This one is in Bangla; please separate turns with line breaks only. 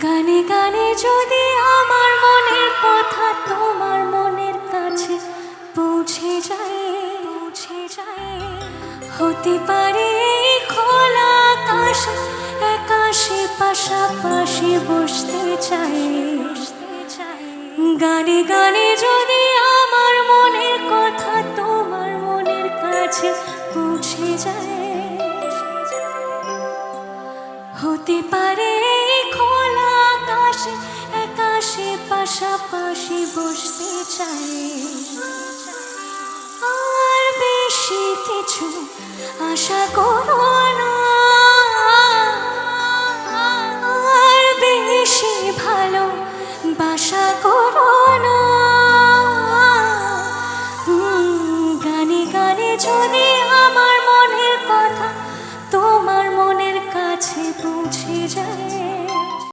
গানে গানে যদি আমার মনের কথা তোমার মনের কাছে পৌঁছে যায়, হতে পারে এই খোলা আকাশ একাশে পাশাপাশি বসতে চাই। গানে গানে যদি আমার মনের কথা তোমার মনের কাছে পৌঁছে যায়, হতে পারে খোলা আকাশে একাশে পাশাপাশি বসতে চাই। আর বেশি কিছু আশা করো